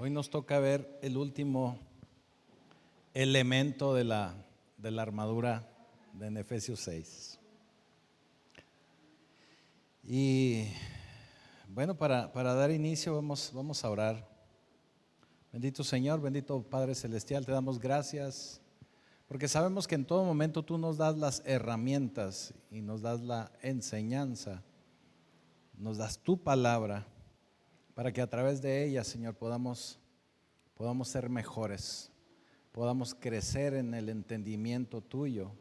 Hoy nos toca ver el último elemento de la armadura en Efesios 6. Y bueno, para dar inicio vamos a orar. Bendito Señor, bendito Padre Celestial, te damos gracias porque sabemos que en todo momento tú nos das las herramientas y nos das la enseñanza, nos das tu palabra para que a través de ella, Señor, podamos ser mejores, podamos crecer en el entendimiento tuyo,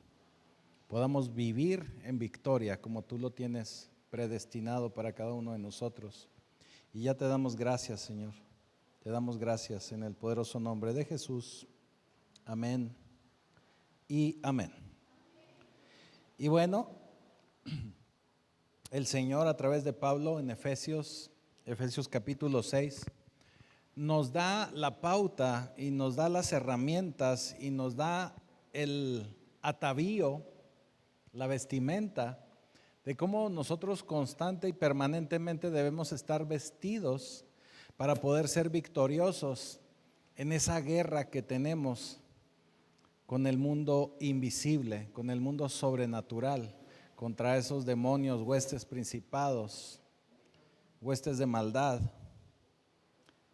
podamos vivir en victoria como tú lo tienes predestinado para cada uno de nosotros. Y ya te damos gracias, Señor, te damos gracias en el poderoso nombre de Jesús. Amén y amén. Y bueno, el Señor a través de Pablo en Efesios capítulo 6, nos da la pauta y nos da las herramientas y nos da el atavío, la vestimenta de cómo nosotros constante y permanentemente debemos estar vestidos para poder ser victoriosos en esa guerra que tenemos con el mundo invisible, con el mundo sobrenatural, contra esos demonios, huestes principados, huestes de maldad.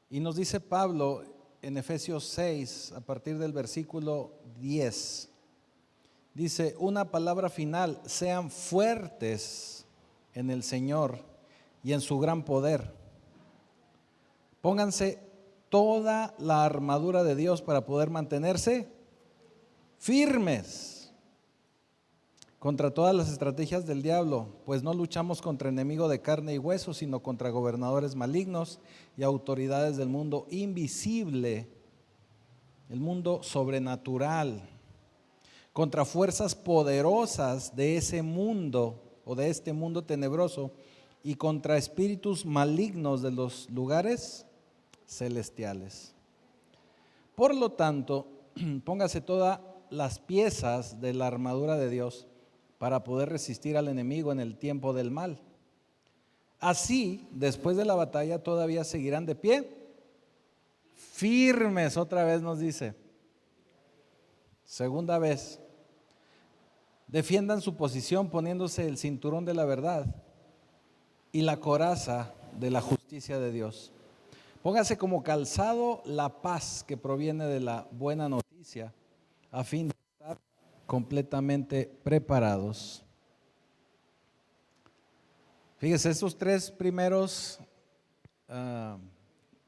Y nos dice Pablo en Efesios 6, a partir del versículo 10, dice una palabra final: sean fuertes en el Señor y en su gran poder. Pónganse toda la armadura de Dios para poder mantenerse firmes contra todas las estrategias del diablo, pues no luchamos contra enemigo de carne y hueso, sino contra gobernadores malignos y autoridades del mundo invisible, el mundo sobrenatural, contra fuerzas poderosas de ese mundo o de este mundo tenebroso y contra espíritus malignos de los lugares celestiales. Por lo tanto, póngase todas las piezas de la armadura de Dios para poder resistir al enemigo en el tiempo del mal. Así, después de la batalla, todavía seguirán de pie, firmes. Otra vez nos dice, segunda vez, defiendan su posición poniéndose el cinturón de la verdad y la coraza de la justicia de Dios. Póngase como calzado la paz que proviene de la buena noticia, a fin de estar completamente preparados. Fíjese, estos tres primeros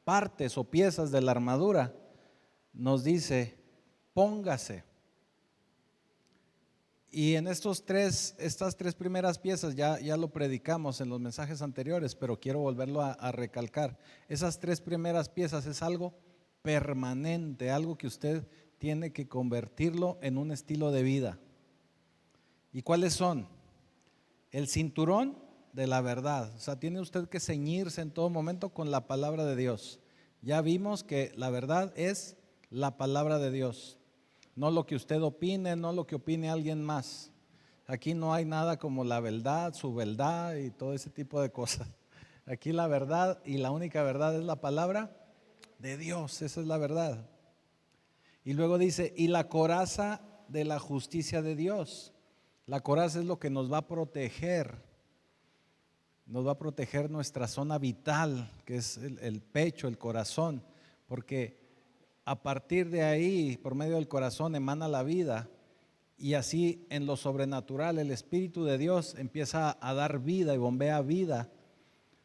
partes o piezas de la armadura nos dice, póngase. Y en estas tres primeras piezas ya lo predicamos en los mensajes anteriores, pero quiero volverlo a recalcar. Esas tres primeras piezas es algo permanente, algo que usted tiene que convertirlo en un estilo de vida. ¿Y cuáles son? El cinturón de la verdad, o sea, tiene usted que ceñirse en todo momento con la palabra de Dios. Ya vimos que la verdad es la palabra de Dios, no lo que usted opine, no lo que opine alguien más. Aquí no hay nada como la verdad, su verdad y todo ese tipo de cosas. Aquí la verdad y la única verdad es la palabra de Dios, esa es la verdad. Y luego dice, y la coraza de la justicia de Dios. La coraza es lo que nos va a proteger nuestra zona vital, que es el pecho, el corazón, porque a partir de ahí, por medio del corazón, emana la vida, y así en lo sobrenatural el Espíritu de Dios empieza a dar vida y bombea vida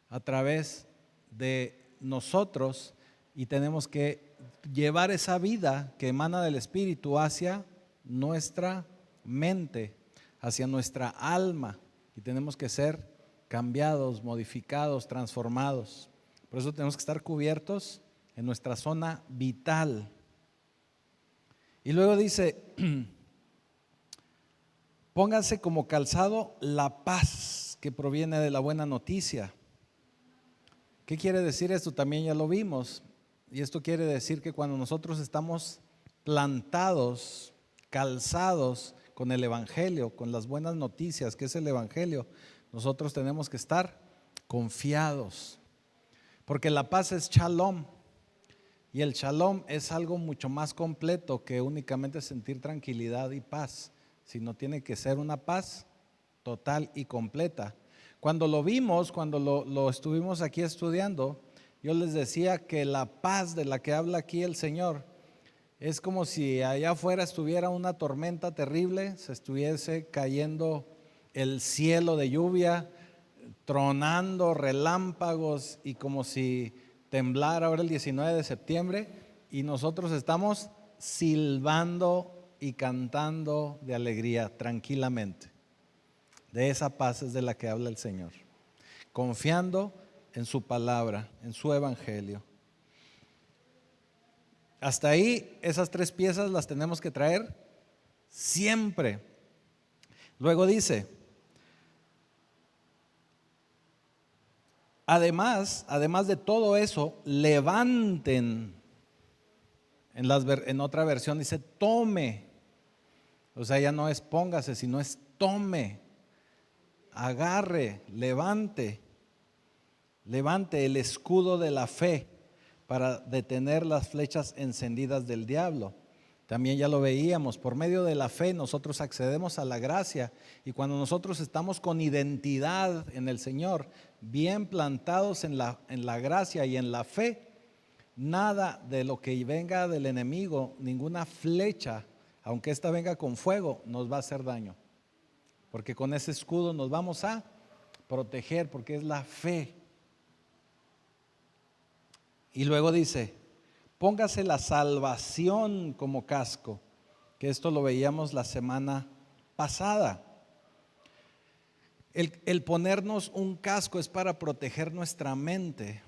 a través de nosotros, y tenemos que llevar esa vida que emana del Espíritu hacia nuestra mente, hacia nuestra alma, y tenemos que ser cambiados, modificados, transformados. Por eso tenemos que estar cubiertos en nuestra zona vital. Y luego dice, pónganse como calzado la paz que proviene de la buena noticia. ¿Qué quiere decir esto? También ya lo vimos. Y esto quiere decir que cuando nosotros estamos plantados, calzados con el Evangelio, con las buenas noticias que es el Evangelio, nosotros tenemos que estar confiados, porque la paz es shalom. Y el shalom es algo mucho más completo que únicamente sentir tranquilidad y paz, sino tiene que ser una paz total y completa. Cuando lo vimos, cuando lo estuvimos aquí estudiando, yo les decía que la paz de la que habla aquí el Señor es como si allá afuera estuviera una tormenta terrible, se estuviese cayendo el cielo de lluvia, tronando relámpagos y como si temblara ahora el 19 de septiembre y nosotros estamos silbando y cantando de alegría tranquilamente. De esa paz es de la que habla el Señor, confiando en su palabra, en su evangelio. Hasta ahí esas tres piezas las tenemos que traer siempre. Luego dice, además de todo eso, levanten. En otra versión dice tome. O sea, ya no es póngase, sino es tome, agarre, levante el escudo de la fe para detener las flechas encendidas del diablo. También ya lo veíamos, por medio de la fe nosotros accedemos a la gracia y cuando nosotros estamos con identidad en el Señor, bien plantados en la gracia y en la fe, nada de lo que venga del enemigo, ninguna flecha, aunque ésta venga con fuego, nos va a hacer daño. Porque con ese escudo nos vamos a proteger, porque es la fe. Y luego dice, póngase la salvación como casco, que esto lo veíamos la semana pasada. El ponernos un casco es para proteger nuestra mente,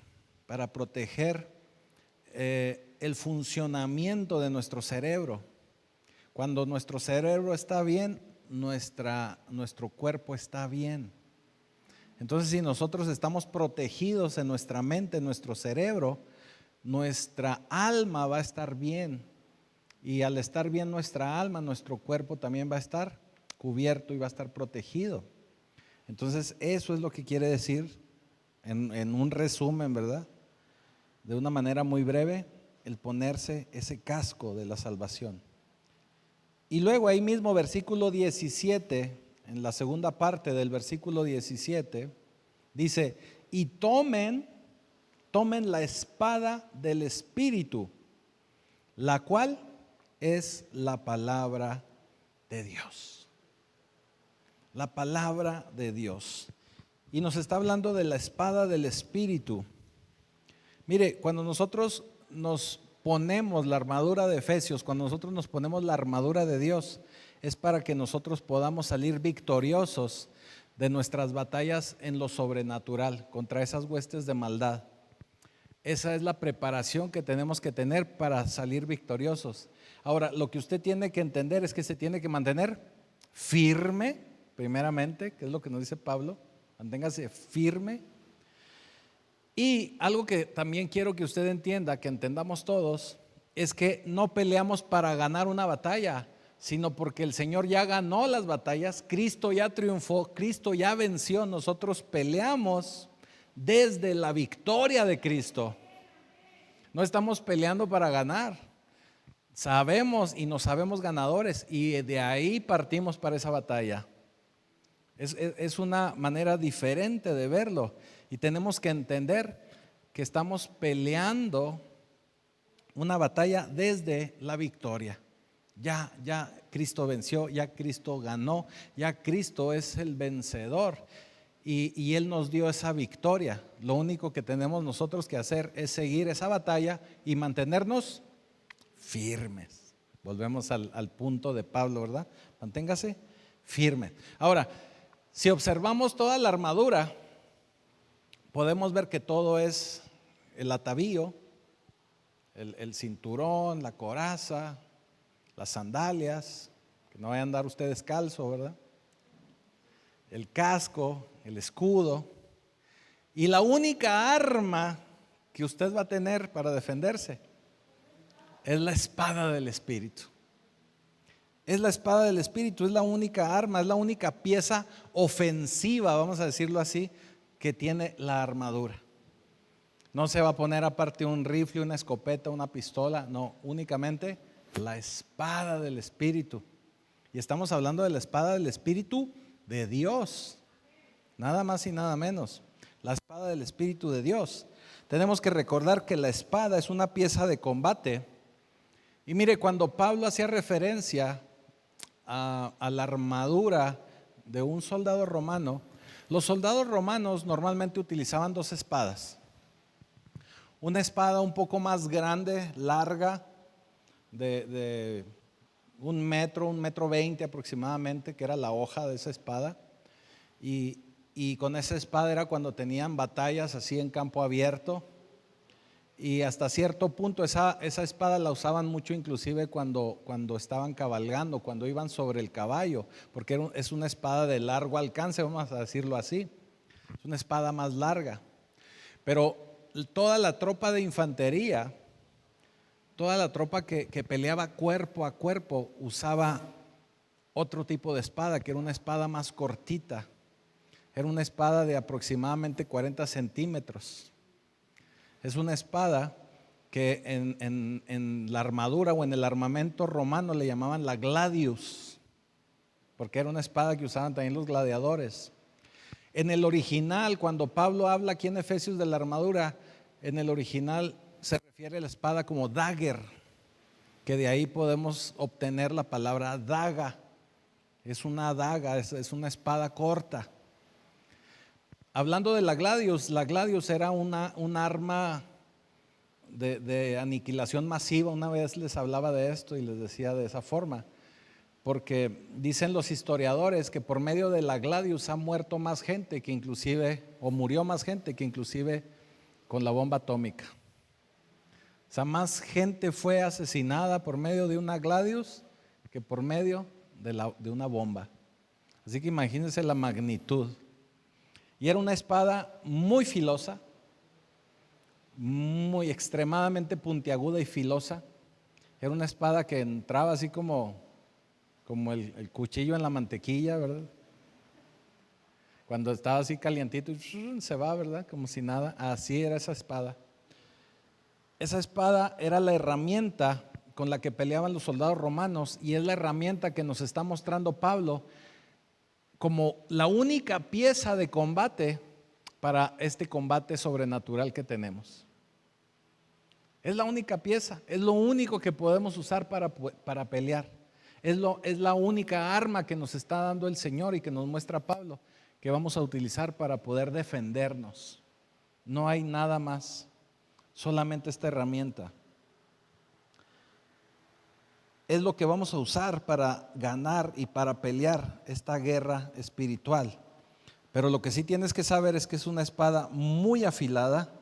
para proteger el funcionamiento de nuestro cerebro. Cuando nuestro cerebro está bien, nuestro cuerpo está bien. Entonces, si nosotros estamos protegidos en nuestra mente, en nuestro cerebro, nuestra alma va a estar bien. Y al estar bien nuestra alma, nuestro cuerpo también va a estar cubierto y va a estar protegido. Entonces, eso es lo que quiere decir en un resumen, ¿verdad? De una manera muy breve, el ponerse ese casco de la salvación. Y luego ahí mismo versículo 17, en la segunda parte del versículo 17, dice, y tomen la espada del Espíritu, la cual es la palabra de Dios. La palabra de Dios. Y nos está hablando de la espada del Espíritu. Mire, cuando nosotros nos ponemos la armadura de Efesios, cuando nosotros nos ponemos la armadura de Dios, es para que nosotros podamos salir victoriosos de nuestras batallas en lo sobrenatural, contra esas huestes de maldad. Esa es la preparación que tenemos que tener para salir victoriosos. Ahora, lo que usted tiene que entender es que se tiene que mantener firme, primeramente, que es lo que nos dice Pablo, manténgase firme. Y algo que también quiero que usted entienda, que entendamos todos, es que no peleamos para ganar una batalla, sino porque el Señor ya ganó las batallas, Cristo ya triunfó, Cristo ya venció, nosotros peleamos desde la victoria de Cristo. No estamos peleando para ganar, sabemos y nos sabemos ganadores y de ahí partimos para esa batalla. Es una manera diferente de verlo y tenemos que entender que estamos peleando una batalla desde la victoria. Ya Cristo venció, ya Cristo ganó, ya Cristo es el vencedor y Él nos dio esa victoria. Lo único que tenemos nosotros que hacer es seguir esa batalla y mantenernos firmes. Volvemos al punto de Pablo, ¿verdad? Manténgase firme. Ahora, si observamos toda la armadura, podemos ver que todo es el atavío, el cinturón, la coraza, las sandalias, que no vayan a andar ustedes descalzo, ¿verdad? El casco, el escudo. Y la única arma que usted va a tener para defenderse es la espada del Espíritu. Es la espada del Espíritu, es la única arma, es la única pieza ofensiva, vamos a decirlo así, que tiene la armadura. No se va a poner aparte un rifle, una escopeta, una pistola, no, únicamente la espada del Espíritu. Y estamos hablando de la espada del Espíritu de Dios, nada más y nada menos, la espada del Espíritu de Dios. Tenemos que recordar que la espada es una pieza de combate. Y mire, cuando Pablo hacía referencia a la armadura de un soldado romano, los soldados romanos normalmente utilizaban dos espadas. Una espada un poco más grande, larga, de 1 metro 20 aproximadamente, que era la hoja de esa espada. Y con esa espada era cuando tenían batallas así en campo abierto. Y hasta cierto punto esa espada la usaban mucho inclusive cuando estaban cabalgando, cuando iban sobre el caballo, porque es una espada de largo alcance, vamos a decirlo así. Es una espada más larga. Pero toda la tropa de infantería, toda la tropa que peleaba cuerpo a cuerpo usaba otro tipo de espada, que era una espada más cortita. Era una espada de aproximadamente 40 centímetros. Es una espada que en la armadura o en el armamento romano le llamaban la gladius, porque era una espada que usaban también los gladiadores. En el original, cuando Pablo habla aquí en Efesios de la armadura, en el original se refiere a la espada como dagger, que de ahí podemos obtener la palabra daga. Es una daga, es una espada corta. Hablando de la gladius era un arma de aniquilación masiva. Una vez les hablaba de esto y les decía de esa forma, porque dicen los historiadores que por medio de la gladius ha muerto más gente que inclusive, o murió más gente que inclusive con la bomba atómica. O sea, más gente fue asesinada por medio de una gladius que por medio de una bomba. Así que imagínense la magnitud. Y era una espada muy filosa, muy extremadamente puntiaguda y filosa. Era una espada que entraba así como el cuchillo en la mantequilla, ¿verdad? Cuando estaba así calientito, se va, ¿verdad? Como si nada. Así era esa espada. Esa espada era la herramienta con la que peleaban los soldados romanos, y es la herramienta que nos está mostrando Pablo como la única pieza de combate para este combate sobrenatural que tenemos. Es la única pieza, es lo único que podemos usar para pelear. Es la única arma que nos está dando el Señor y que nos muestra Pablo, que vamos a utilizar para poder defendernos. No hay nada más, solamente esta herramienta. Es lo que vamos a usar para ganar y para pelear esta guerra espiritual. Pero lo que sí tienes que saber es que es una espada muy afilada,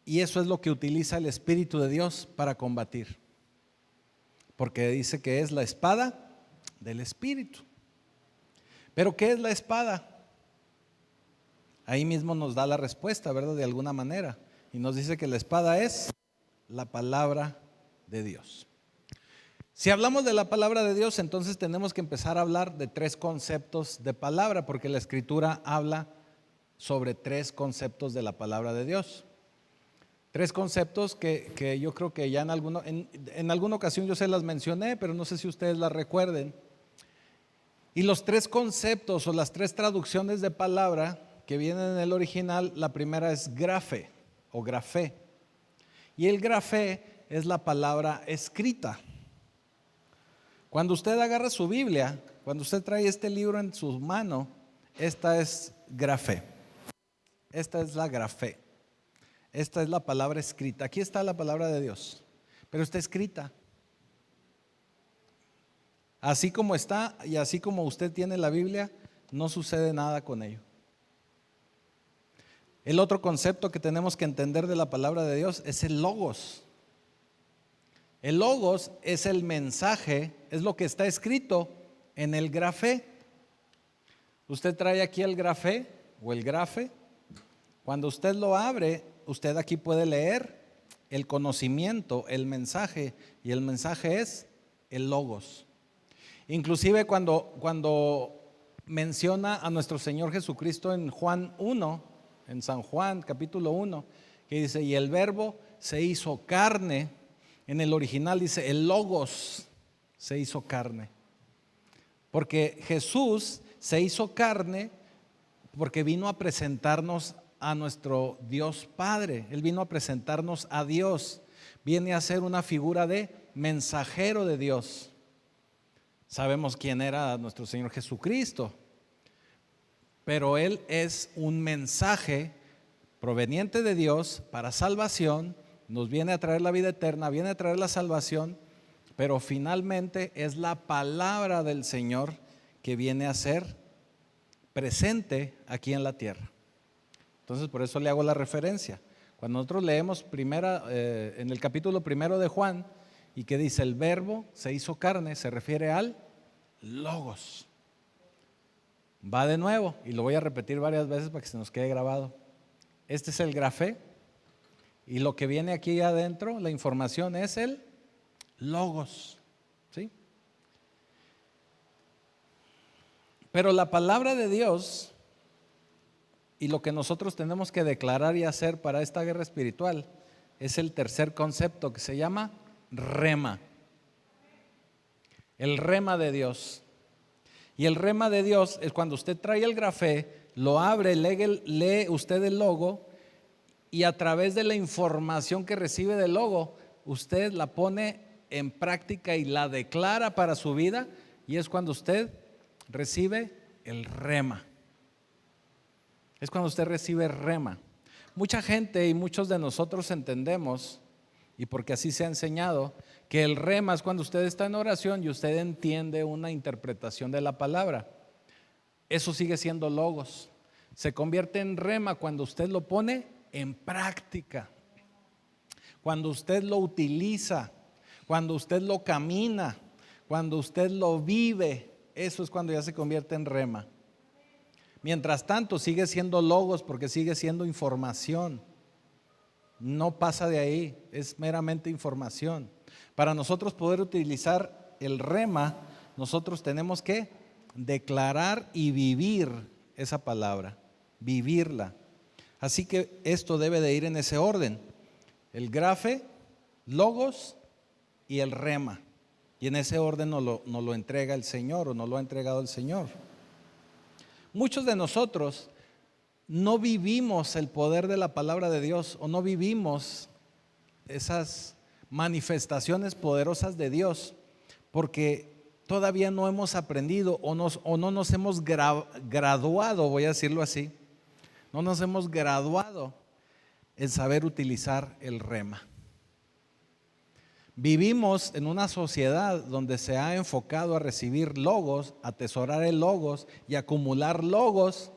y eso es lo que utiliza el Espíritu de Dios para combatir, porque dice que es la espada del Espíritu. ¿Pero qué es la espada? Ahí mismo nos da la respuesta, ¿verdad? De alguna manera, y nos dice que la espada es la palabra de Dios. Si hablamos de la palabra de Dios, entonces tenemos que empezar a hablar de 3 conceptos de palabra, porque la Escritura habla sobre 3 conceptos de la palabra de Dios. 3 conceptos que yo creo que ya en alguna ocasión yo se las mencioné, pero no sé si ustedes las recuerden. Y los 3 conceptos o las 3 traducciones de palabra que vienen en el original, la primera es grafe o grafé. Y el grafé es la palabra escrita. Cuando usted agarra su Biblia, cuando usted trae este libro en su mano, esta es grafé. Esta es la grafé. Esta es la palabra escrita. Aquí está la palabra de Dios, pero está escrita. Así como está y así como usted tiene la Biblia, no sucede nada con ello. El otro concepto que tenemos que entender de la palabra de Dios es el logos. El logos es el mensaje, es lo que está escrito en el grafé. Usted trae aquí el grafé o el grafe. Cuando usted lo abre, usted aquí puede leer el conocimiento, el mensaje, y el mensaje es el logos. Inclusive cuando menciona a nuestro Señor Jesucristo en Juan 1, en San Juan capítulo 1, que dice, y el verbo se hizo carne. En el original dice, el logos se hizo carne. Porque Jesús se hizo carne porque vino a presentarnos a nuestro Dios Padre. Él vino a presentarnos a Dios. Viene a ser una figura de mensajero de Dios. Sabemos quién era nuestro Señor Jesucristo, pero Él es un mensaje proveniente de Dios para salvación. Nos viene a traer la vida eterna, viene a traer la salvación, pero finalmente es la palabra del Señor que viene a ser presente aquí en la tierra. Entonces por eso le hago la referencia. Cuando nosotros leemos en el capítulo 1 de Juan, y que dice el verbo se hizo carne, se refiere al logos. Va de nuevo y lo voy a repetir varias veces para que se nos quede grabado. Este es el grafé, y lo que viene aquí adentro, la información, es el logos, ¿sí? Pero la palabra de Dios y lo que nosotros tenemos que declarar y hacer para esta guerra espiritual es el tercer concepto, que se llama rema. El rema de Dios. Y el rema de Dios es cuando usted trae el grafé, lo abre, lee usted el logo, y a través de la información que recibe del logo, usted la pone en práctica y la declara para su vida, y es cuando usted recibe el rema. Es cuando usted recibe rema. Mucha gente y muchos de nosotros entendemos, y porque así se ha enseñado, que el rema es cuando usted está en oración y usted entiende una interpretación de la palabra. Eso sigue siendo logos. Se convierte en rema cuando usted lo pone en práctica, cuando usted lo utiliza, cuando usted lo camina, cuando usted lo vive. Eso es cuando ya se convierte en rema. Mientras tanto sigue siendo logos porque sigue siendo información. No pasa de ahí, es meramente información. Para nosotros poder utilizar el rema, nosotros tenemos que declarar y vivir esa palabra, vivirla. Así que esto debe de ir en ese orden: el grafe, logos y el rema. Y en ese orden nos lo entrega el Señor, o nos lo ha entregado el Señor. Muchos de nosotros no vivimos el poder de la palabra de Dios, o no vivimos esas manifestaciones poderosas de Dios, porque todavía no hemos aprendido o no nos hemos graduado, voy a decirlo así, no nos hemos graduado en saber utilizar el rema. Vivimos en una sociedad donde se ha enfocado a recibir logos, a atesorar el logos y acumular logos,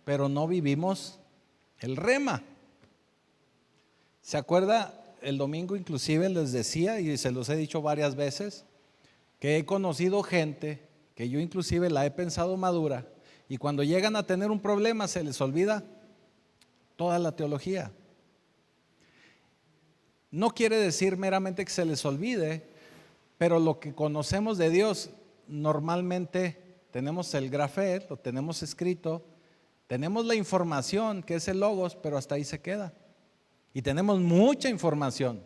pero no vivimos el rema. ¿Se acuerda? El domingo inclusive les decía, y se los he dicho varias veces, que he conocido gente que yo inclusive la he pensado madura, y cuando llegan a tener un problema se les olvida toda la teología. No quiere decir meramente que se les olvide, pero lo que conocemos de Dios, normalmente tenemos el grafé, lo tenemos escrito, tenemos la información que es el logos, pero hasta ahí se queda. Y tenemos mucha información,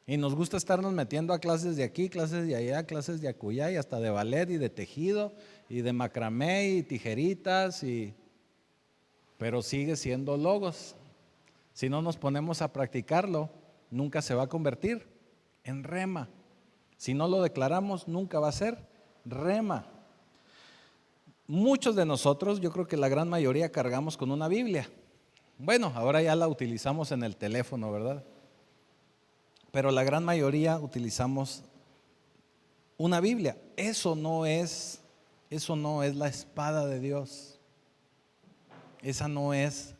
y nos gusta estarnos metiendo a clases de aquí, clases de allá, clases de acullá, y hasta de ballet y de tejido y de macramé y tijeritas, pero sigue siendo logos. Si no nos ponemos a practicarlo, nunca se va a convertir en rema. Si no lo declaramos, nunca va a ser rema. Muchos de nosotros, yo creo que la gran mayoría, cargamos con una Biblia. Bueno, ahora ya la utilizamos en el teléfono, ¿verdad? Pero la gran mayoría utilizamos una Biblia. Eso no es la espada de Dios. Esa no es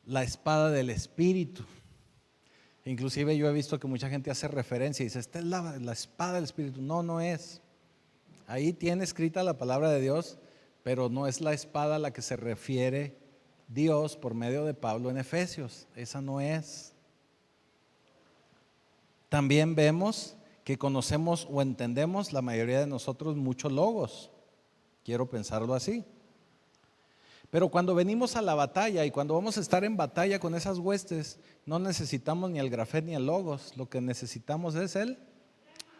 la espada del Espíritu. Inclusive yo he visto que mucha gente hace referencia y dice, esta es la espada del Espíritu. No, no es. Ahí tiene escrita la palabra de Dios, pero no es la espada a la que se refiere Dios por medio de Pablo en Efesios. Esa no es. También vemos que conocemos o entendemos la mayoría de nosotros muchos logos. Quiero pensarlo así. Pero cuando venimos a la batalla y cuando vamos a estar en batalla con esas huestes, no necesitamos ni el grafet ni el logos. Lo que necesitamos es el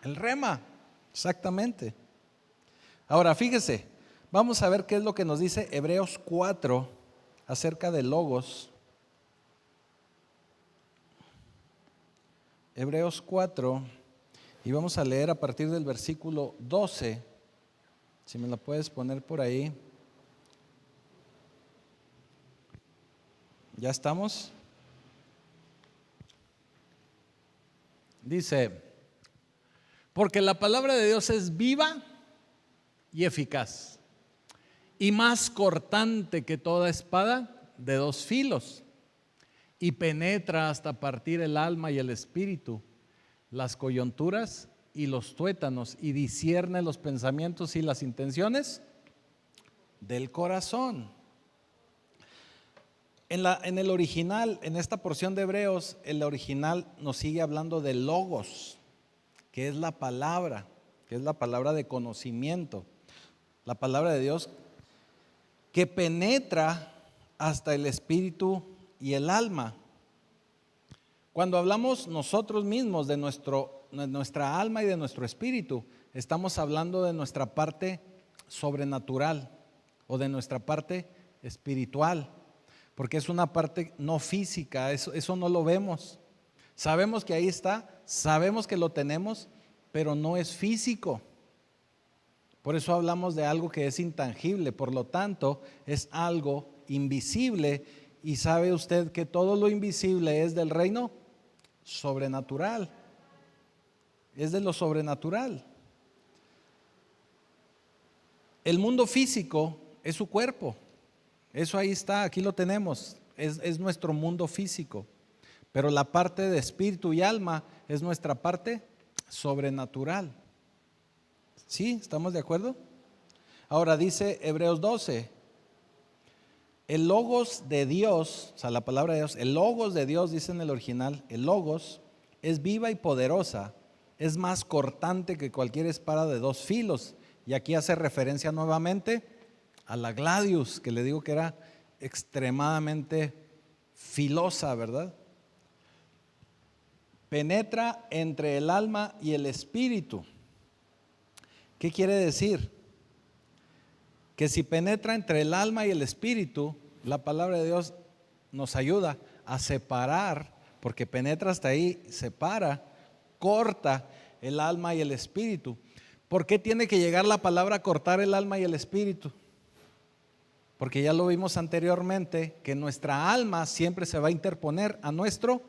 rema. Exactamente. Ahora fíjese, vamos a ver qué es lo que nos dice Hebreos 4 acerca del logos. Hebreos 4, y vamos a leer a partir del versículo 12. Si me la puedes poner por ahí. ¿Ya estamos? Dice, porque la palabra de Dios es viva y eficaz, y más cortante que toda espada de dos filos, y penetra hasta partir el alma y el espíritu, las coyunturas y los tuétanos, y discierne los pensamientos y las intenciones del corazón. En el original, en esta porción de Hebreos, el original nos sigue hablando de logos, que es la palabra de conocimiento, la palabra de Dios que penetra hasta el espíritu y el alma. Cuando hablamos nosotros mismos de nuestra alma y de nuestro espíritu, estamos hablando de nuestra parte sobrenatural o de nuestra parte espiritual, porque es una parte no física, eso no lo vemos. Sabemos que ahí está, sabemos que lo tenemos, pero no es físico. Por eso hablamos de algo que es intangible, por lo tanto es algo invisible. Y sabe usted que todo lo invisible es del reino sobrenatural, es de lo sobrenatural. El mundo físico es su cuerpo, eso ahí está, aquí lo tenemos, es nuestro mundo físico, pero la parte de espíritu y alma es nuestra parte sobrenatural. ¿Sí? ¿Estamos de acuerdo? Ahora dice Hebreos 12, el logos de Dios, o sea, la palabra de Dios, el logos de Dios, dice en el original, el logos es viva y poderosa, es más cortante que cualquier espada de dos filos. Y aquí hace referencia nuevamente a la gladius, que le digo que era extremadamente filosa, ¿verdad? Penetra entre el alma y el espíritu. ¿Qué quiere decir? Que si penetra entre el alma y el espíritu, la palabra de Dios nos ayuda a separar, porque penetra hasta ahí, separa, corta el alma y el espíritu. ¿Por qué tiene que llegar la palabra a cortar el alma y el espíritu? Porque ya lo vimos anteriormente, que nuestra alma siempre se va a interponer a nuestro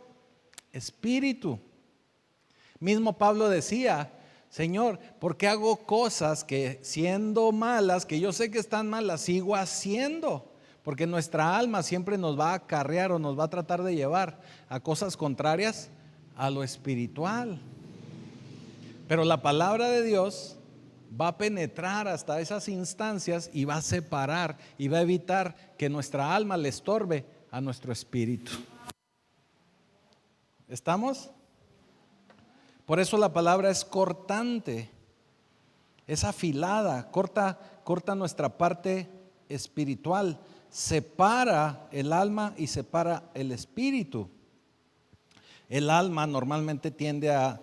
espíritu. Mismo Pablo decía, Señor, ¿por qué hago cosas que siendo malas, que yo sé que están malas, sigo haciendo? Porque nuestra alma siempre nos va a acarrear o nos va a tratar de llevar a cosas contrarias a lo espiritual. Pero la palabra de Dios va a penetrar hasta esas instancias y va a separar y va a evitar que nuestra alma le estorbe a nuestro espíritu. ¿Estamos? Por eso la palabra es cortante, es afilada, corta nuestra parte espiritual, separa el alma y separa el espíritu. El alma normalmente tiende a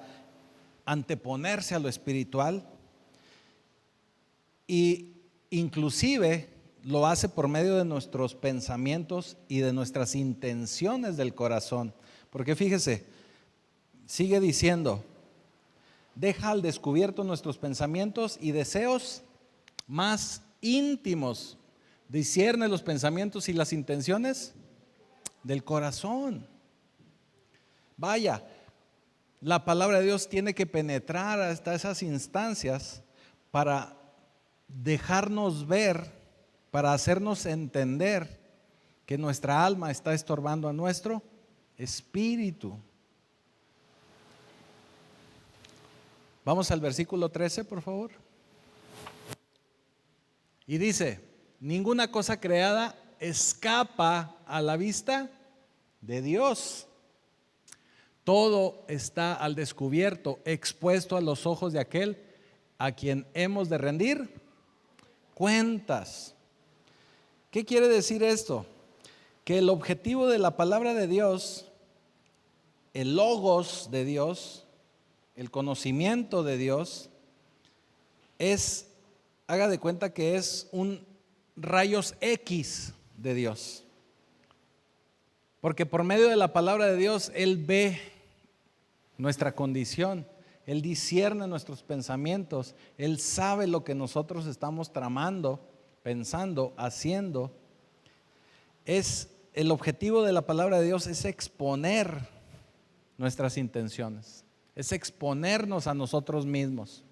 anteponerse a lo espiritual y inclusive lo hace por medio de nuestros pensamientos y de nuestras intenciones del corazón. Porque fíjese, sigue diciendo, deja al descubierto nuestros pensamientos y deseos más íntimos, discierne los pensamientos y las intenciones del corazón. Vaya, la palabra de Dios tiene que penetrar hasta esas instancias para dejarnos ver, para hacernos entender que nuestra alma está estorbando a nuestro espíritu. Vamos al versículo 13, por favor. Y dice, ninguna cosa creada escapa a la vista de Dios. Todo está al descubierto, expuesto a los ojos de aquel a quien hemos de rendir cuentas. ¿Qué quiere decir esto? Que el objetivo de la palabra de Dios, el logos de Dios, el conocimiento de Dios, haga de cuenta que es un rayos X de Dios. Porque por medio de la palabra de Dios, Él ve nuestra condición, Él discierne nuestros pensamientos, Él sabe lo que nosotros estamos tramando, pensando, haciendo. El objetivo de la palabra de Dios es exponer nuestras intenciones, es exponernos a nosotros mismos.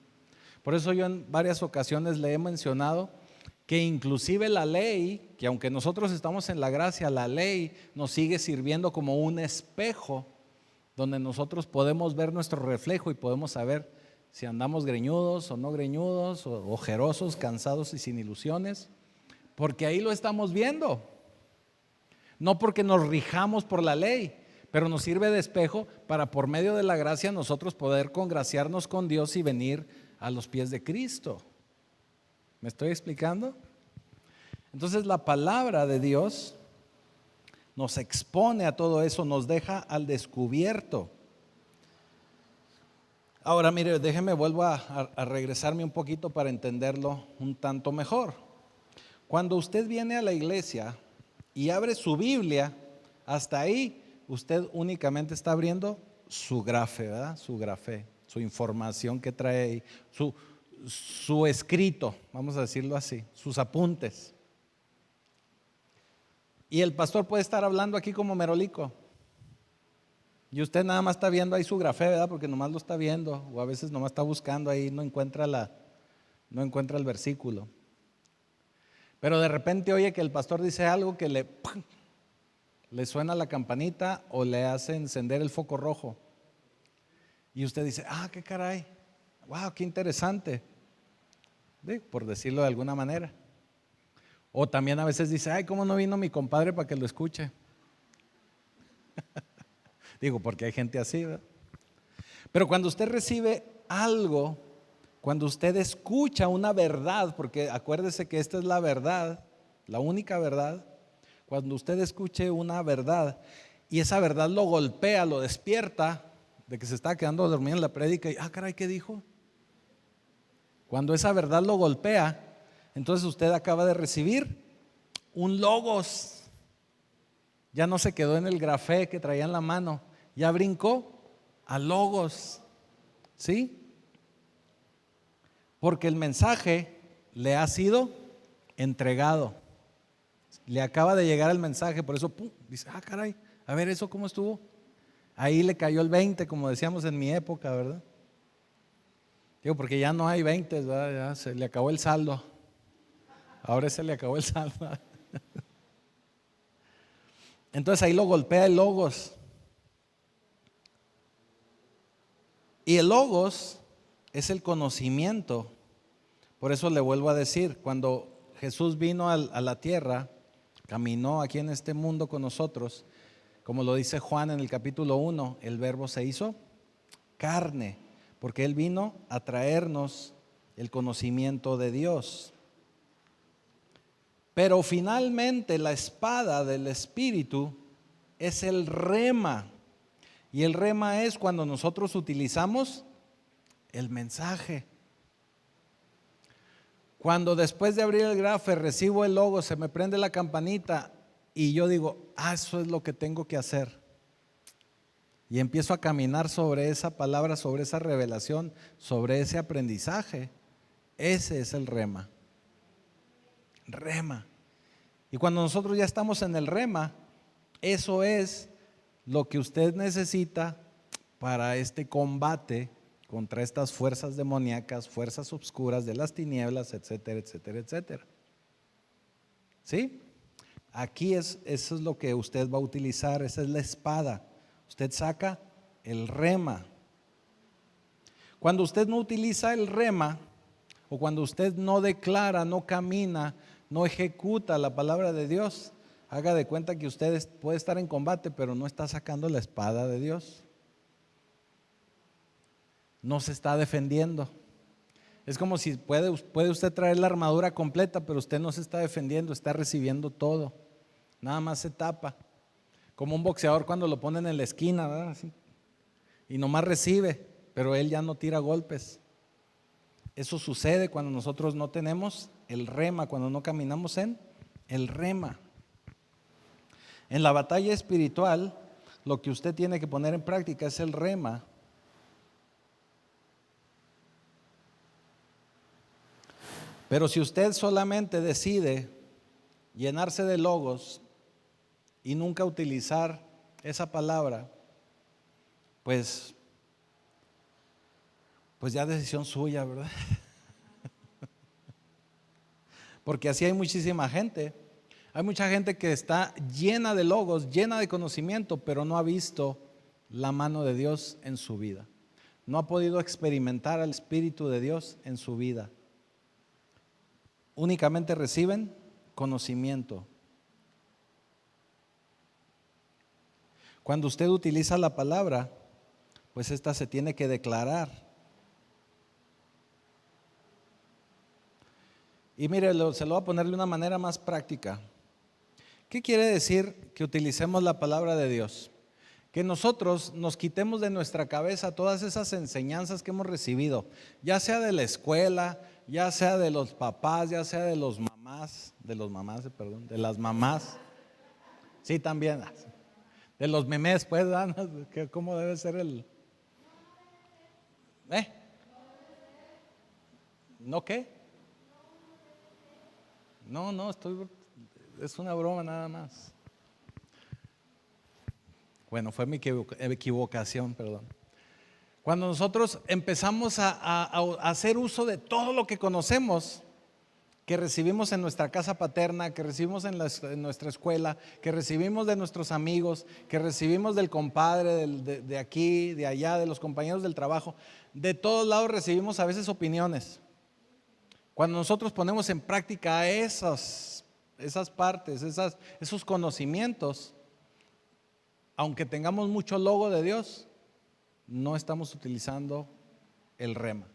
Por eso yo en varias ocasiones le he mencionado que inclusive la ley, que aunque nosotros estamos en la gracia, la ley nos sigue sirviendo como un espejo donde nosotros podemos ver nuestro reflejo y podemos saber si andamos greñudos o no greñudos, o ojerosos, cansados y sin ilusiones, porque ahí lo estamos viendo. No porque nos rijamos por la ley, pero nos sirve de espejo para por medio de la gracia nosotros poder congraciarnos con Dios y venir a los pies de Cristo. ¿Me estoy explicando? Entonces la palabra de Dios nos expone a todo eso, nos deja al descubierto. Ahora mire, déjeme, vuelvo a regresarme un poquito para entenderlo un tanto mejor. Cuando usted viene a la iglesia y abre su Biblia, hasta ahí usted únicamente está abriendo su grafe, ¿verdad? Su grafe, su información que trae ahí, su escrito, vamos a decirlo así, sus apuntes. Y el pastor puede estar hablando aquí como merolico. Y usted nada más está viendo ahí su grafé, ¿verdad? Porque nomás lo está viendo, o a veces nomás está buscando ahí, no encuentra el versículo. Pero de repente oye que el pastor dice algo que le suena la campanita o le hace encender el foco rojo. Y usted dice, qué caray, wow, qué interesante, por decirlo de alguna manera. O también a veces dice, ay, ¿cómo no vino mi compadre para que lo escuche? Porque hay gente así, ¿verdad? Pero cuando usted recibe algo, cuando usted escucha una verdad, porque acuérdese que esta es la verdad, la única verdad, cuando usted escuche una verdad y esa verdad lo golpea, lo despierta de que se está quedando dormido en la prédica y, caray, ¿qué dijo? Cuando esa verdad lo golpea, entonces usted acaba de recibir un logos. Ya no se quedó en el grafé que traía en la mano, ya brincó a logos. ¿Sí? Porque el mensaje le ha sido entregado. Le acaba de llegar el mensaje, por eso dice, caray, a ver, ¿eso cómo estuvo? Ahí le cayó el 20, como decíamos en mi época, ¿verdad? Porque ya no hay 20, ¿verdad? Ya se le acabó el saldo. Ahora se le acabó el saldo. Entonces ahí lo golpea el logos. Y el logos es el conocimiento. Por eso le vuelvo a decir, cuando Jesús vino a la tierra, caminó aquí en este mundo con nosotros, como lo dice Juan en el capítulo 1, el verbo se hizo carne, porque Él vino a traernos el conocimiento de Dios. Pero finalmente la espada del Espíritu es el rema. Y el rema es cuando nosotros utilizamos el mensaje. Cuando después de abrir el grafe recibo el logo, se me prende la campanita y yo digo, eso es lo que tengo que hacer. Y empiezo a caminar sobre esa palabra, sobre esa revelación, sobre ese aprendizaje. Ese es el rema. Rema. Y cuando nosotros ya estamos en el rema, eso es lo que usted necesita para este combate contra estas fuerzas demoníacas, fuerzas oscuras de las tinieblas, etcétera, etcétera, etcétera. ¿Sí? Aquí eso es lo que usted va a utilizar, esa es la espada. Usted saca el rema. Cuando usted no utiliza el rema, o cuando usted no declara, no camina, no ejecuta la palabra de Dios, haga de cuenta que usted puede estar en combate, pero no está sacando la espada de Dios. No se está defendiendo. Es como si puede usted traer la armadura completa, pero usted no se está defendiendo, está recibiendo todo. Nada más se tapa. Como un boxeador cuando lo ponen en la esquina, ¿verdad? Así. Y nomás recibe, pero él ya no tira golpes. Eso sucede cuando nosotros no tenemos el rema, cuando no caminamos en el rema. En la batalla espiritual, lo que usted tiene que poner en práctica es el rema. Pero si usted solamente decide llenarse de logos y nunca utilizar esa palabra, pues ya decisión suya, ¿verdad? Porque así hay muchísima gente. Hay mucha gente que está llena de logos, llena de conocimiento, pero no ha visto la mano de Dios en su vida. No ha podido experimentar al Espíritu de Dios en su vida. Únicamente reciben conocimiento. Cuando usted utiliza la palabra, pues esta se tiene que declarar. Y mire, se lo voy a poner de una manera más práctica. ¿Qué quiere decir que utilicemos la palabra de Dios? Que nosotros nos quitemos de nuestra cabeza todas esas enseñanzas que hemos recibido, ya sea de la escuela, ya sea de los papás, ya sea de las mamás, de las mamás. Sí, también. De los memes, pues, ¿cómo debe ser el? ¿No qué? No, es una broma nada más. Bueno, fue mi equivocación, perdón. Cuando nosotros empezamos a hacer uso de todo lo que conocemos, que recibimos en nuestra casa paterna, que recibimos en nuestra escuela, que recibimos de nuestros amigos, que recibimos del compadre, de aquí, de allá, de los compañeros del trabajo, de todos lados recibimos a veces opiniones. Cuando nosotros ponemos en práctica esas partes, esos conocimientos, aunque tengamos mucho logo de Dios, no estamos utilizando el rema,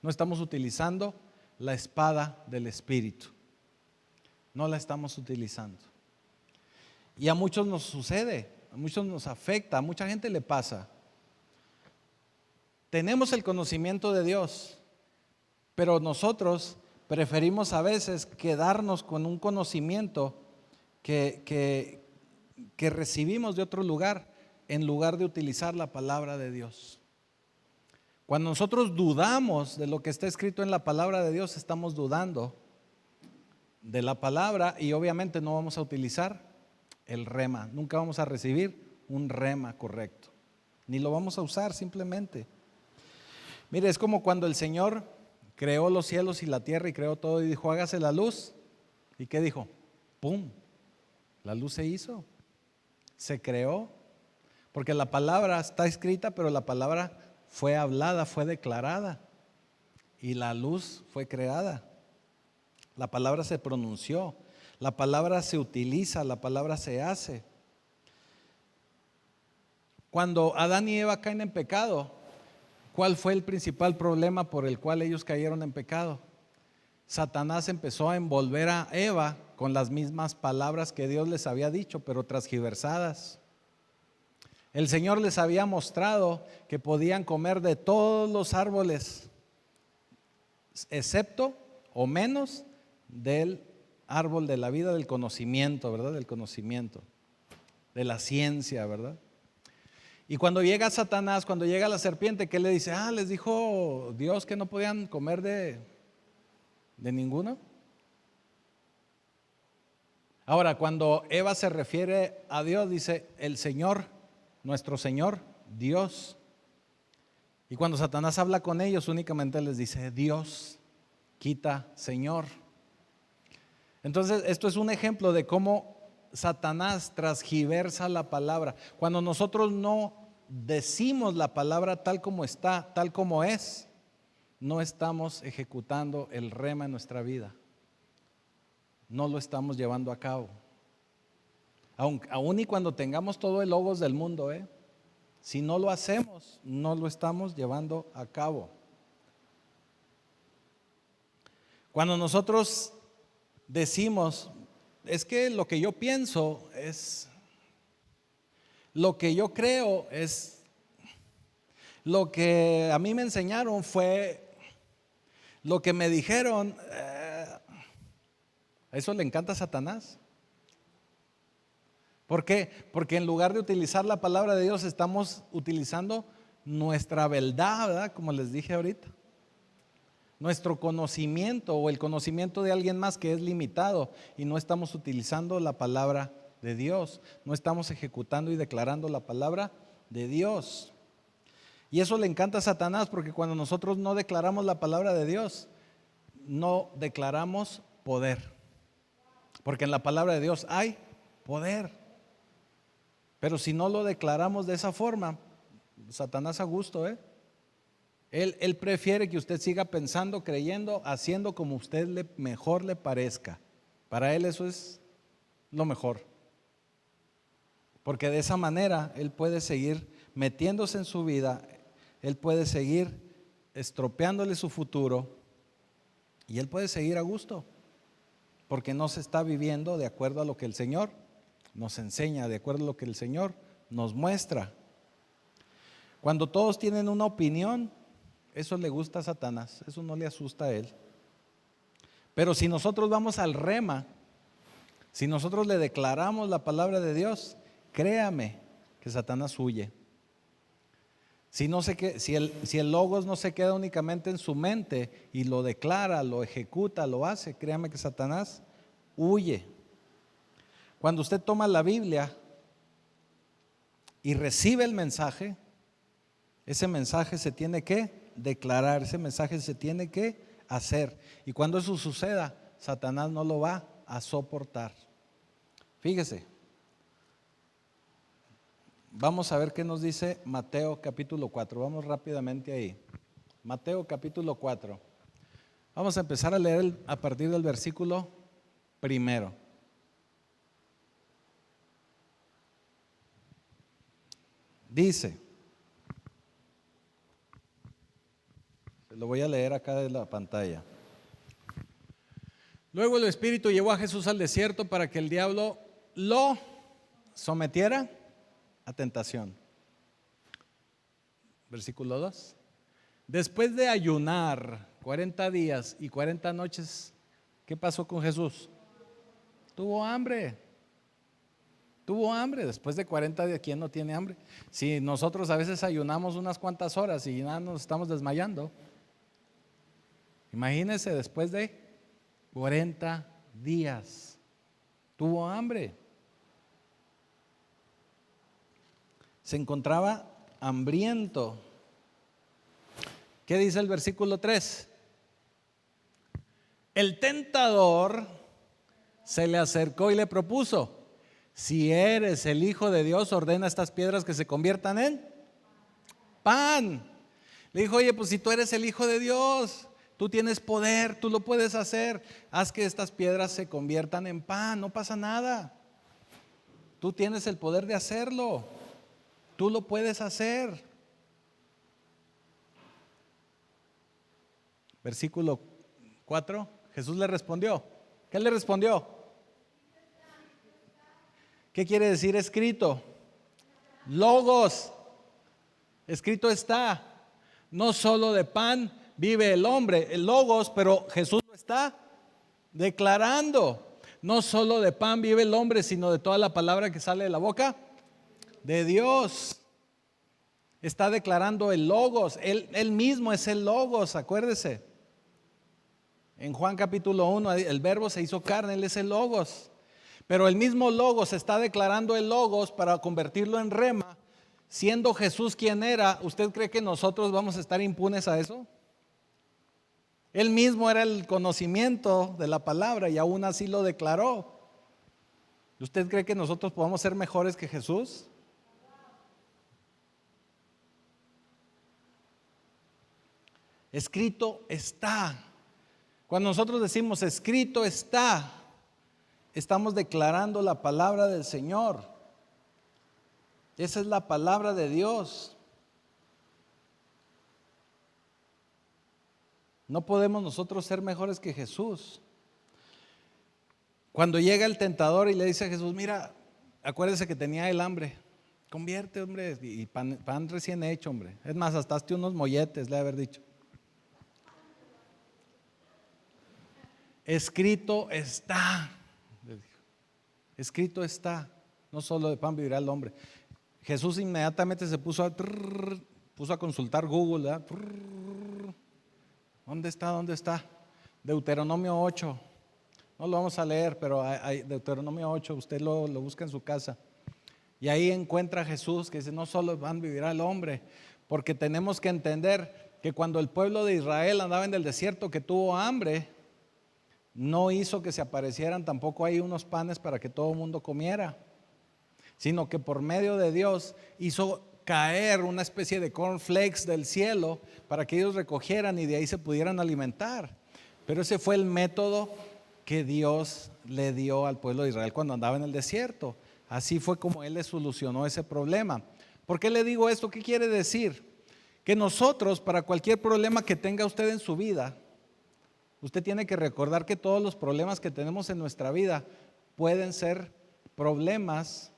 no estamos utilizando la espada del Espíritu, no la estamos utilizando. Y a muchos nos sucede, a muchos nos afecta, a mucha gente le pasa. Tenemos el conocimiento de Dios, pero nosotros preferimos a veces quedarnos con un conocimiento que recibimos de otro lugar, en lugar de utilizar la palabra de Dios. Cuando nosotros dudamos de lo que está escrito en la palabra de Dios, estamos dudando de la palabra y obviamente no vamos a utilizar el rema. Nunca vamos a recibir un rema correcto, ni lo vamos a usar simplemente. Mire, es como cuando el Señor creó los cielos y la tierra y creó todo y dijo, hágase la luz. ¿Y qué dijo? ¡Pum! La luz se hizo, se creó, porque la palabra está escrita, pero la palabra fue hablada, fue declarada y la luz fue creada. La palabra se pronunció, la palabra se utiliza, la palabra se hace. Cuando Adán y Eva caen en pecado, ¿cuál fue el principal problema por el cual ellos cayeron en pecado? Satanás empezó a envolver a Eva con las mismas palabras que Dios les había dicho, pero transgiversadas. El Señor les había mostrado que podían comer de todos los árboles, excepto o menos del árbol de la vida del conocimiento, ¿verdad? Del conocimiento, de la ciencia, ¿verdad? Y cuando llega Satanás, cuando llega la serpiente, ¿qué le dice? Les dijo Dios que no podían comer de ninguno. Ahora, cuando Eva se refiere a Dios, dice el Señor, nuestro Señor, Dios. Y cuando Satanás habla con ellos, únicamente les dice Dios, quita Señor. Entonces, esto es un ejemplo de cómo Satanás transgiversa la palabra. Cuando nosotros no decimos la palabra tal como está, tal como es, no estamos ejecutando el rema en nuestra vida. No lo estamos llevando a cabo. Aún y cuando tengamos todo el logos del mundo, si no lo hacemos, no lo estamos llevando a cabo. Cuando nosotros decimos, es que lo que yo pienso es, lo que yo creo es, lo que a mí me enseñaron fue, lo que me dijeron, a eso le encanta a Satanás. ¿Por qué? Porque en lugar de utilizar la palabra de Dios, estamos utilizando nuestra verdad, ¿verdad? Como les dije ahorita. Nuestro conocimiento o el conocimiento de alguien más que es limitado, y no estamos utilizando la palabra de Dios, no estamos ejecutando y declarando la palabra de Dios. Y eso le encanta a Satanás, porque cuando nosotros no declaramos la palabra de Dios, no declaramos poder, porque en la palabra de Dios hay poder. Pero si no lo declaramos de esa forma, Satanás a gusto, Él prefiere que usted siga pensando, creyendo, haciendo como usted mejor le parezca. Para él eso es lo mejor. Porque de esa manera él puede seguir metiéndose en su vida, él puede seguir estropeándole su futuro y él puede seguir a gusto. Porque no se está viviendo de acuerdo a lo que el Señor nos enseña, de acuerdo a lo que el Señor nos muestra. Cuando todos tienen una opinión, eso le gusta a Satanás, eso no le asusta a él. Pero si nosotros vamos al rema, si nosotros le declaramos la palabra de Dios, créame que Satanás huye. Si el logos no se queda únicamente en su mente y lo declara, lo ejecuta, lo hace, créame que Satanás huye. Cuando usted toma la Biblia y recibe el mensaje, ese mensaje se tiene que declarar, ese mensaje se tiene que hacer. Y cuando eso suceda, Satanás no lo va a soportar. Fíjese, vamos a ver qué nos dice Mateo capítulo 4. Vamos rápidamente ahí. Mateo capítulo 4. Vamos a empezar a leer a partir del versículo 1. Dice, lo voy a leer acá de la pantalla. Luego el Espíritu llevó a Jesús al desierto para que el diablo lo sometiera a tentación. Versículo 2. Después de ayunar 40 días y 40 noches, ¿qué pasó con Jesús? Tuvo hambre. Tuvo hambre después de 40 días. ¿Quién no tiene hambre? Si nosotros a veces ayunamos unas cuantas horas y ya nos estamos desmayando. Imagínense después de 40 días. Tuvo hambre. Se encontraba hambriento. ¿Qué dice el versículo 3? El tentador se le acercó y le propuso: si eres el Hijo de Dios, ordena a estas piedras que se conviertan en pan. Le dijo: oye, pues si tú eres el Hijo de Dios, tú tienes poder, tú lo puedes hacer, haz que estas piedras se conviertan en pan, no pasa nada. Tú tienes el poder de hacerlo, tú lo puedes hacer. Versículo 4, Jesús le respondió. ¿Qué le respondió? ¿Qué quiere decir escrito? Logos. Escrito está. No solo de pan vive el hombre, el logos, pero Jesús lo está declarando. No solo de pan vive el hombre, sino de toda la palabra que sale de la boca de Dios. Está declarando el logos. Él mismo es el logos, acuérdese. En Juan capítulo 1, el verbo se hizo carne, él es el logos. Pero el mismo logos está declarando el logos para convertirlo en rema. Siendo Jesús quien era, ¿usted cree que nosotros vamos a estar impunes a eso? Él mismo era el conocimiento de la palabra y aún así lo declaró. ¿Usted cree que nosotros podamos ser mejores que Jesús? Escrito está. Cuando nosotros decimos escrito está, estamos declarando la palabra del Señor. Esa es la palabra de Dios. No podemos nosotros ser mejores que Jesús. Cuando llega el tentador y le dice a Jesús, mira, acuérdese que tenía el hambre, convierte, hombre, y pan recién hecho, hombre. Es más, hasta hazte unos molletes, le haber dicho. Escrito está, le dijo. Escrito está, no solo de pan vivirá el hombre. Jesús inmediatamente se puso a consultar Google, ¿verdad? ¿Dónde está? ¿Dónde está? Deuteronomio 8. No lo vamos a leer, pero hay Deuteronomio 8, usted lo busca en su casa. Y ahí encuentra a Jesús que dice, no solo van a vivir el hombre, porque tenemos que entender que cuando el pueblo de Israel andaba en el desierto, que tuvo hambre, no hizo que se aparecieran tampoco ahí unos panes para que todo el mundo comiera, sino que por medio de Dios hizo caer una especie de cornflakes del cielo para que ellos recogieran y de ahí se pudieran alimentar. Pero ese fue el método que Dios le dio al pueblo de Israel cuando andaba en el desierto. Así fue como Él le solucionó ese problema. ¿Por qué le digo esto? ¿Qué quiere decir? Que nosotros, para cualquier problema que tenga usted en su vida, usted tiene que recordar que todos los problemas que tenemos en nuestra vida pueden ser problemas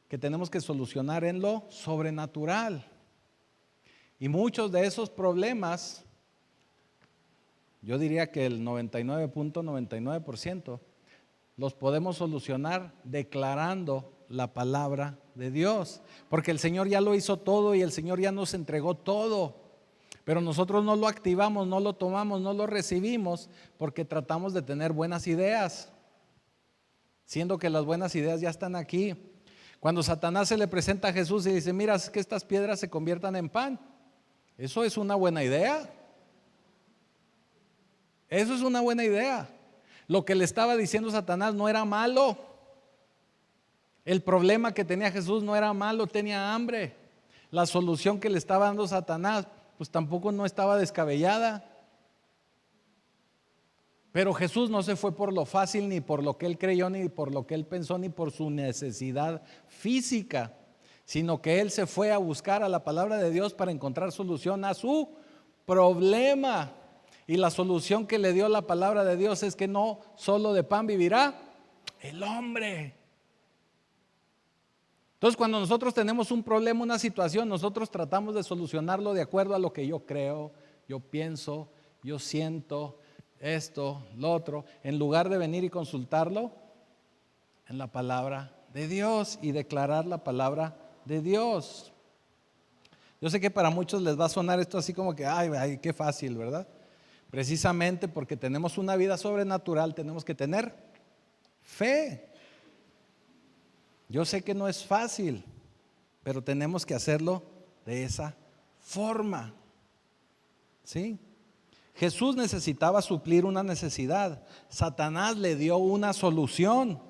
que tenemos que solucionar en lo sobrenatural. Y muchos de esos problemas, yo diría que el 99.99% los podemos solucionar declarando la palabra de Dios, porque el Señor ya lo hizo todo y el Señor ya nos entregó todo, pero nosotros no lo activamos, no lo tomamos, no lo recibimos porque tratamos de tener buenas ideas, siendo que las buenas ideas ya están aquí. Cuando Satanás se le presenta a Jesús y dice, mira, es que estas piedras se conviertan en pan, eso es una buena idea. Eso es una buena idea. Lo que le estaba diciendo Satanás no era malo. El problema que tenía Jesús no era malo, tenía hambre. La solución que le estaba dando Satanás, pues tampoco no estaba descabellada. Pero Jesús no se fue por lo fácil, ni por lo que él creyó, ni por lo que él pensó, ni por su necesidad física, sino que él se fue a buscar a la palabra de Dios para encontrar solución a su problema. Y la solución que le dio la palabra de Dios es que no solo de pan vivirá el hombre. Entonces, cuando nosotros tenemos un problema, una situación, nosotros tratamos de solucionarlo de acuerdo a lo que yo creo, yo pienso, yo siento, esto, lo otro, en lugar de venir y consultarlo en la palabra de Dios y declarar la palabra de Dios. Yo sé que para muchos les va a sonar esto así como que, ay, qué fácil, ¿verdad? Precisamente porque tenemos una vida sobrenatural, tenemos que tener fe. Yo sé que no es fácil, pero tenemos que hacerlo de esa forma. ¿Sí? Jesús necesitaba suplir una necesidad. Satanás le dio una solución.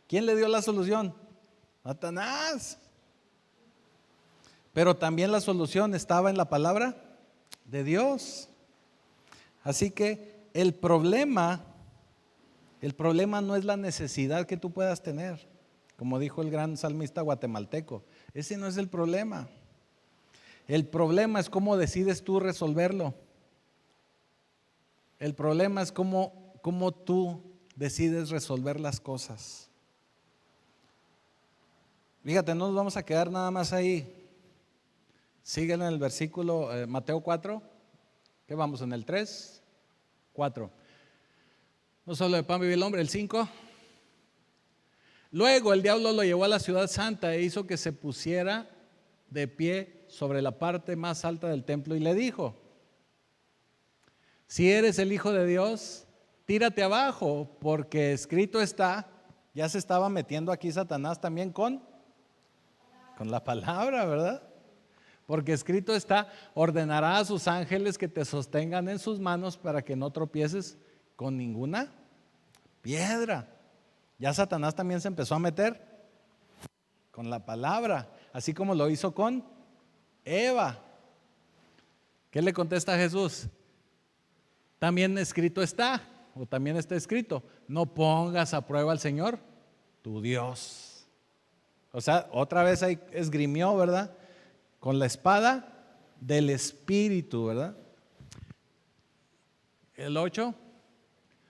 ¿Quién le dio la solución? Satanás. Pero también la solución estaba en la palabra de Dios. Así que el problema no es la necesidad que tú puedas tener, como dijo el gran salmista guatemalteco. Ese no es el problema. El problema es cómo decides tú resolverlo. El problema es cómo tú decides resolver las cosas. Fíjate, no nos vamos a quedar nada más ahí. Síguelo en el versículo Mateo 4. ¿Qué vamos? ¿En el 3? 4. No solo de pan vive el hombre. El 5. Luego el diablo lo llevó a la ciudad santa e hizo que se pusiera de pie sobre la parte más alta del templo y le dijo: si eres el Hijo de Dios, tírate abajo, porque escrito está. Ya se estaba metiendo aquí Satanás también con la palabra, ¿verdad? Porque escrito está, ordenará a sus ángeles que te sostengan en sus manos para que no tropieces con ninguna piedra. Ya Satanás también se empezó a meter con la palabra, así como lo hizo con Eva. ¿Qué le contesta a Jesús? También escrito está, o también está escrito, no pongas a prueba al Señor, tu Dios. O sea, otra vez ahí esgrimió, ¿verdad? Con la espada del Espíritu, ¿verdad? El 8.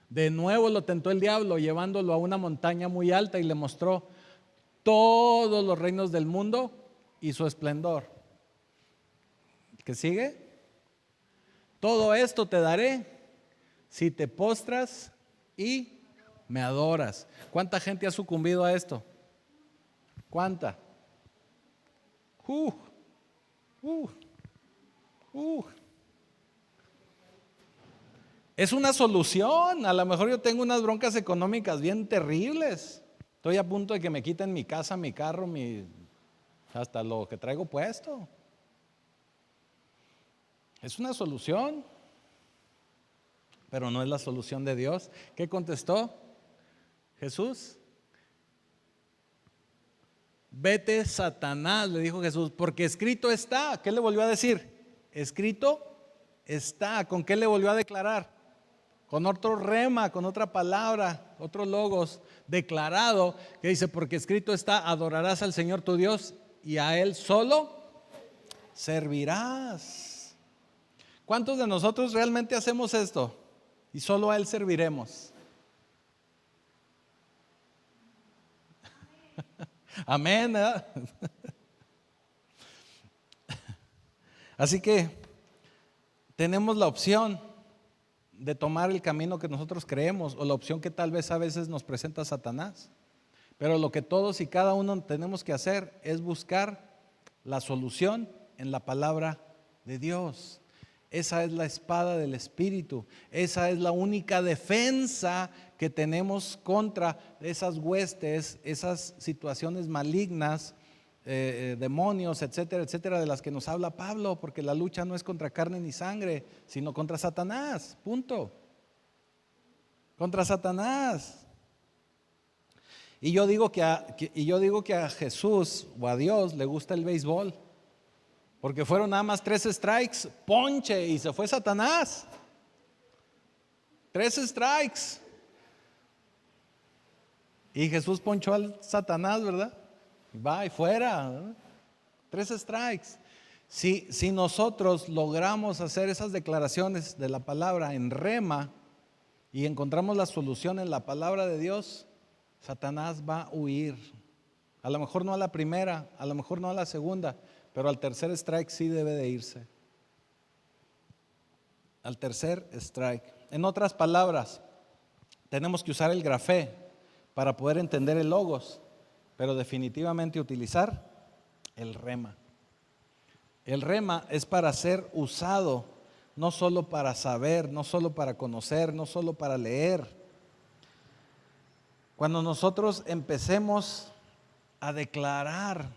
De nuevo lo tentó el diablo, llevándolo a una montaña muy alta y le mostró todos los reinos del mundo y su esplendor. ¿Qué sigue? Todo esto te daré si te postras y me adoras. ¿Cuánta gente ha sucumbido a esto? ¿Cuánta? Es una solución. A lo mejor yo tengo unas broncas económicas bien terribles. Estoy a punto de que me quiten mi casa, mi carro, hasta lo que traigo puesto. Es una solución, pero no es la solución de Dios. ¿Qué contestó Jesús? Vete, Satanás, le dijo Jesús, porque escrito está. ¿Qué le volvió a decir? Escrito está. ¿Con qué le volvió a declarar? Con otro rema, con otra palabra, otro logos declarado, que dice, porque escrito está, adorarás al Señor tu Dios y a Él solo servirás. ¿Cuántos de nosotros realmente hacemos esto? Y solo a Él serviremos. Amén, ¿verdad? Así que tenemos la opción de tomar el camino que nosotros creemos o la opción que tal vez a veces nos presenta Satanás. Pero lo que todos y cada uno tenemos que hacer es buscar la solución en la palabra de Dios. Esa es la espada del Espíritu. Esa es la única defensa que tenemos contra esas huestes, esas situaciones malignas, demonios, etcétera, etcétera, de las que nos habla Pablo, porque la lucha no es contra carne ni sangre, sino contra Satanás, punto. Contra Satanás. Y yo digo que a Jesús o a Dios le gusta el béisbol, porque fueron nada más 3 strikes, ponche, y se fue Satanás. 3 strikes. Y Jesús ponchó al Satanás, ¿verdad? Va y fuera, ¿no? 3 strikes. Si nosotros logramos hacer esas declaraciones de la palabra en rema y encontramos la solución en la palabra de Dios, Satanás va a huir. A lo mejor no a la primera, a lo mejor no a la segunda, pero al tercer strike sí debe de irse. Al tercer strike. En otras palabras, tenemos que usar el grafé para poder entender el logos, pero definitivamente utilizar el rema. El rema es para ser usado, no solo para saber, no solo para conocer, no solo para leer. Cuando nosotros empecemos a declarar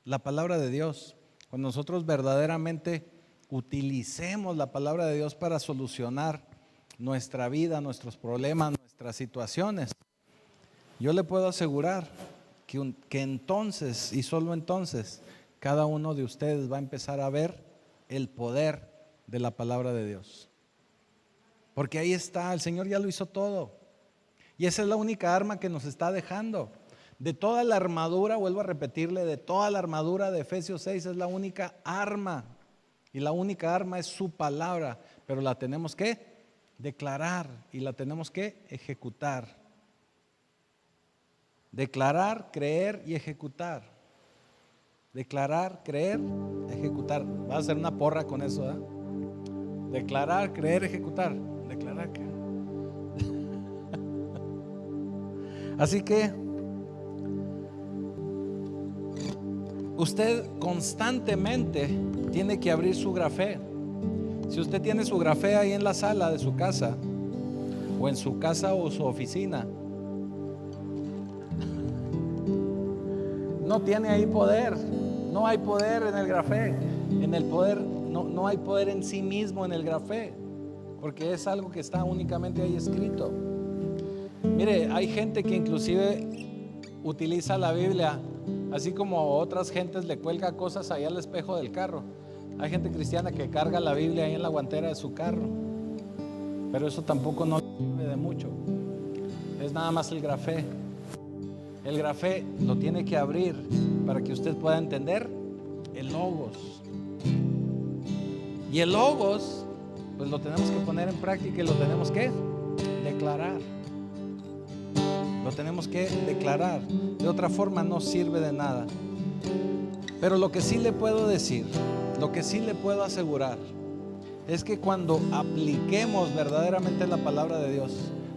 la palabra de Dios, cuando nosotros verdaderamente utilicemos la palabra de Dios para solucionar nuestra vida, nuestros problemas, nuestras situaciones, yo le puedo asegurar que entonces y solo entonces cada uno de ustedes va a empezar a ver el poder de la palabra de Dios. Porque ahí está, el Señor ya lo hizo todo. Y esa es la única arma que nos está dejando. De toda la armadura, vuelvo a repetirle, de toda la armadura de Efesios 6 es la única arma. Y la única arma es su palabra. Pero la tenemos que declarar y la tenemos que ejecutar. Declarar, creer y ejecutar. Declarar, creer, ejecutar. Vas a hacer una porra con eso, ¿eh? Declarar, creer, ejecutar. Declarar, creer. Así que usted constantemente tiene que abrir su grafé. Si usted tiene su grafé ahí en la sala de su casa, o en su casa o su oficina, no tiene ahí poder. No hay poder en el grafé. En el poder, no hay poder en sí mismo en el grafé, porque es algo que está únicamente ahí escrito. Mire, hay gente que inclusive utiliza la Biblia, así como otras gentes le cuelga cosas ahí al espejo del carro. Hay gente cristiana que carga la Biblia ahí en la guantera de su carro, pero eso tampoco no sirve de mucho. Es nada más el grafé. El grafé lo tiene que abrir para que usted pueda entender el logos. Y el logos pues lo tenemos que poner en práctica y lo tenemos que declarar. Lo tenemos que declarar. De otra forma no sirve de nada. Pero lo que sí le puedo decir, lo que sí le puedo asegurar, es que cuando apliquemos verdaderamente la palabra de Dios,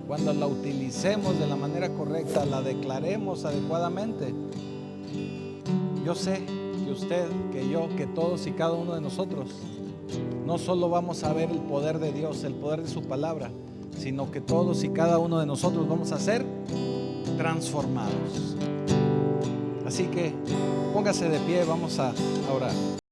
cuando la utilicemos de la manera correcta, la declaremos adecuadamente, yo sé que usted, que yo, que todos y cada uno de nosotros, no solo vamos a ver el poder de Dios, el poder de su palabra, sino que todos y cada uno de nosotros vamos a ser transformados. Así que póngase de pie, vamos a orar.